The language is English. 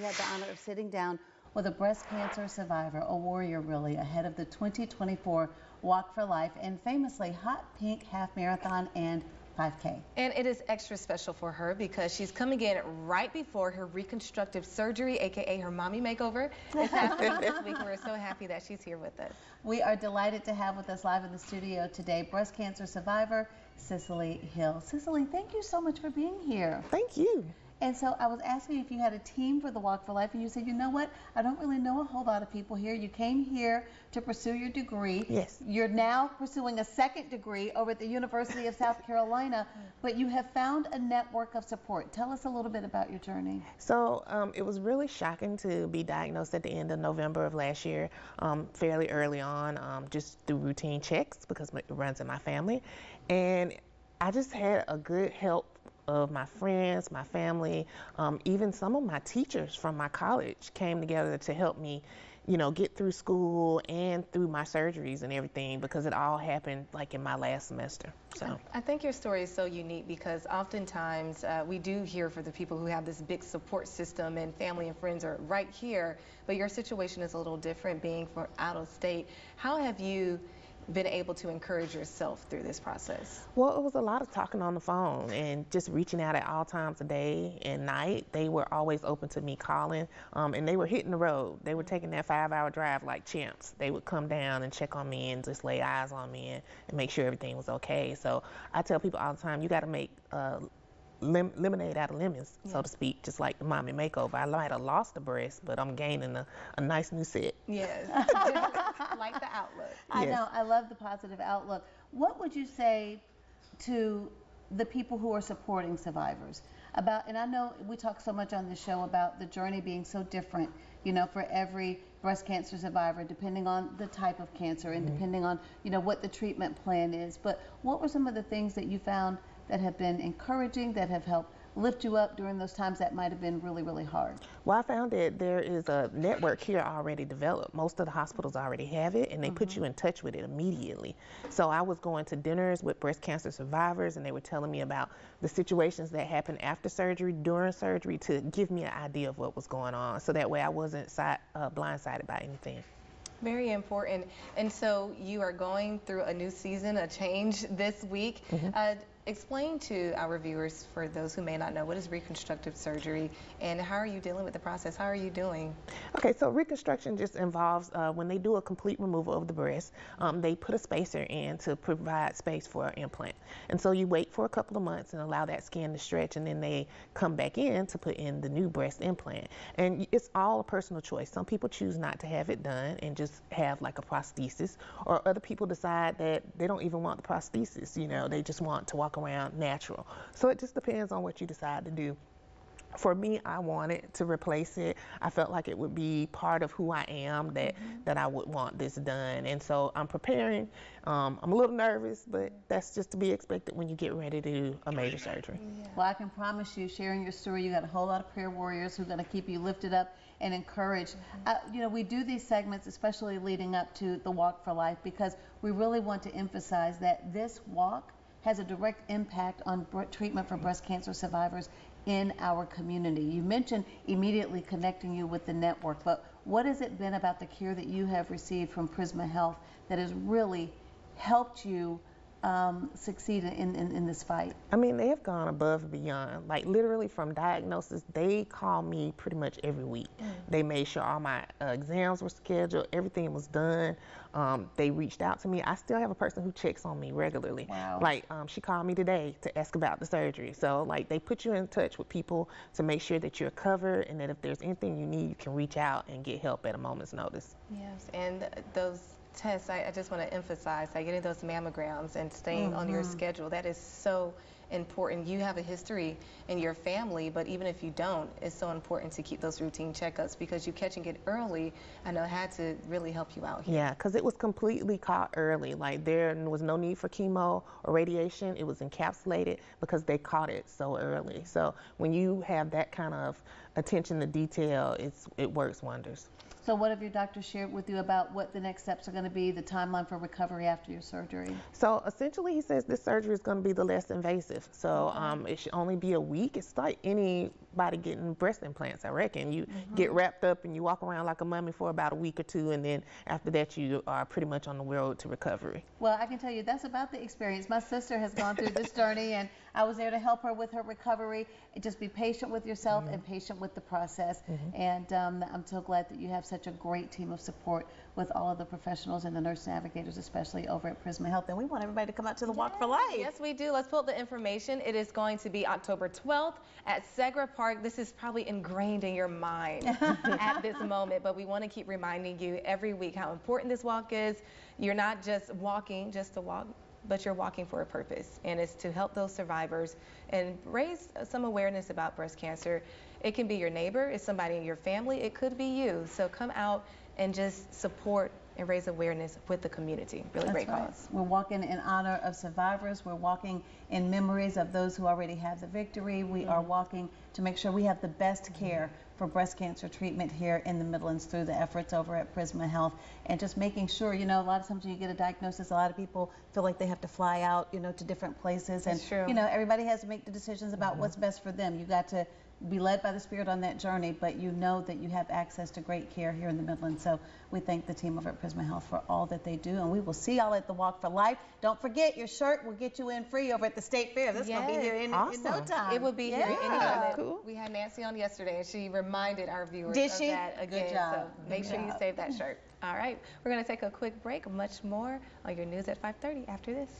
we had the honor of sitting down with a breast cancer survivor, a warrior really, ahead of the 2024 Walk for Life and famously Hot Pink Half Marathon and 5K. And it is extra special for her because she's coming in right before her reconstructive surgery, aka her mommy makeover, is happening this week. We're so happy that she's here with us. We are delighted to have with us live in the studio today breast cancer survivor Cicely Hill. Cicely, thank you so much for being here. Thank you. And so I was asking if you had a team for the Walk for Life, and you said, you know what, I don't really know a whole lot of people here. You came here to pursue your degree. Yes. You're now pursuing a second degree over at the University of South Carolina, but you have found a network of support. Tell us a little bit about your journey. So it was really shocking to be diagnosed at the end of November of last year, fairly early on, just through routine checks because it runs in my family. And I just had a good help of my friends, my family, even some of my teachers from my college came together to help me, you know, get through school and through my surgeries and everything because it all happened like in my last semester. So I think your story is so unique because oftentimes we do hear for the people who have this big support system and family and friends are right here, but your situation is a little different being from out of state. How have you been able to encourage yourself through this process? Well, it was a lot of talking on the phone and just reaching out at all times of day and night. They were always open to me calling, and they were hitting the road. They were taking that 5-hour drive like champs. They would come down and check on me and just lay eyes on me and make sure everything was okay. So I tell people all the time, you got to make lemonade out of lemons, so to speak, just like the mommy makeover. I might have lost the breast, but I'm gaining a nice new set. Yes. Like the outlook. I know, I love the positive outlook. What would you say to the people who are supporting survivors about, and I know we talk so much on this show about the journey being so different, you know, for every breast cancer survivor, depending on the type of cancer and depending on, you know, what the treatment plan is. But what were some of the things that you found that have been encouraging, that have helped lift you up during those times that might have been really, really hard? Well, I found that there is a network here already developed. Most of the hospitals already have it, and they put you in touch with it immediately. So I was going to dinners with breast cancer survivors, and they were telling me about the situations that happened after surgery, during surgery, to give me an idea of what was going on. So that way I wasn't blindsided by anything. Very important. And so you are going through a new season, a change this week. Explain to our viewers, for those who may not know, what is reconstructive surgery and how are you dealing with the process? How are you doing? Okay, so reconstruction just involves when they do a complete removal of the breast, they put a spacer in to provide space for an implant. And so you wait for a couple of months and allow that skin to stretch, and then they come back in to put in the new breast implant. And it's all a personal choice. Some people choose not to have it done and just have like a prosthesis, or other people decide that they don't even want the prosthesis, you know, they just want to walk around natural. So it just depends on what you decide to do. For me, I wanted to replace it. I felt like it would be part of who I am, that I would want this done. And so I'm preparing. I'm a little nervous, but that's just to be expected when you get ready to do a major surgery. Well, I can promise you, sharing your story, you got a whole lot of prayer warriors who are going to keep you lifted up and encouraged. You know, we do these segments, especially leading up to the Walk for Life, because we really want to emphasize that this walk has a direct impact on treatment for breast cancer survivors in our community. You mentioned immediately connecting you with the network, but what has it been about the care that you have received from Prisma Health that has really helped you succeed in this fight? I mean, they have gone above and beyond. Like literally from diagnosis, they call me pretty much every week. They made sure all my exams were scheduled, everything was done. They reached out to me. I still have a person who checks on me regularly. Wow. Like she called me today to ask about the surgery. So like they put you in touch with people to make sure that you're covered and that if there's anything you need, you can reach out and get help at a moment's notice. Yes, and those tests, I just want to emphasize, like getting those mammograms and staying on your schedule, that is so important. You have a history in your family, but even if you don't, it's so important to keep those routine checkups because you catching it early, I know, had to really help you out here. Yeah, because it was completely caught early. Like there was no need for chemo or radiation. It was encapsulated because they caught it so early. So when you have that kind of attention to detail, it works wonders. So what have your doctors shared with you about what the next steps are going to be, the timeline for recovery after your surgery? So essentially he says this surgery is going to be the less invasive. So it should only be a week. It's like any anybody getting breast implants, I reckon. You get wrapped up and you walk around like a mummy for about a week or two, and then after that you are pretty much on the road to recovery. Well, I can tell you that's about the experience. My sister has gone through this journey, and I was there to help her with her recovery. Just be patient with yourself and patient with the process. And I'm so glad that you have such a great team of support with all of the professionals and the nurse navigators, especially over at Prisma Health. And we want everybody to come out to the Walk for Life. Yes, we do. Let's pull up the information. It is going to be October 12th at Segra Park. This is probably ingrained in your mind at this moment, but we want to keep reminding you every week how important this walk is. You're not just walking just to walk, but you're walking for a purpose, and it's to help those survivors and raise some awareness about breast cancer. It can be your neighbor, it's somebody in your family, it could be you. So come out and just support and raise awareness with the community. Really That's great right. cause. We're walking in honor of survivors. We're walking in memories of those who already have the victory. We are walking to make sure we have the best care for breast cancer treatment here in the Midlands through the efforts over at Prisma Health, and just making sure, you know, a lot of times when you get a diagnosis, a lot of people feel like they have to fly out, you know, to different places. And, That's true. you know, everybody has to make the decisions about what's best for them. You got to be led by the Spirit on that journey, but you know that you have access to great care here in the Midlands. So we thank the team over at Prisma Health for all that they do, and we will see y'all at the Walk for Life. Don't forget, your shirt will get you in free over at the State Fair. This is going to be here in no time. It will be here any moment. Cool. We had Nancy on yesterday, and she reminded our viewers Did of she? that again. Good job. So make Good sure you job. save that shirt. All right, we're going to take a quick break. Much more on your news at 5:30 after this.